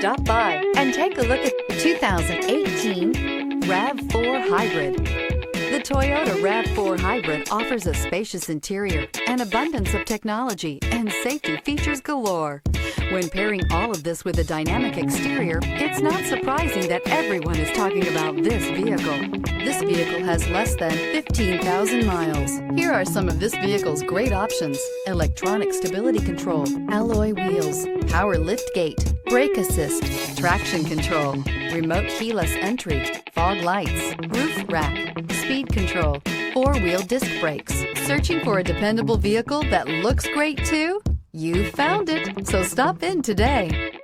Stop by and take a look at the 2018 RAV4 Hybrid. The Toyota RAV4 Hybrid offers a spacious interior, an abundance of technology, and safety features galore. When pairing all of this with a dynamic exterior, it's not surprising that everyone is talking about this vehicle. This vehicle has less than 15,000 miles. Here are some of this vehicle's great options: electronic stability control, alloy wheels, power liftgate, brake assist, traction control, remote keyless entry, fog lights, roof rack, speed control, four-wheel disc brakes. Searching for a dependable vehicle that looks great too? You found it, so stop in today.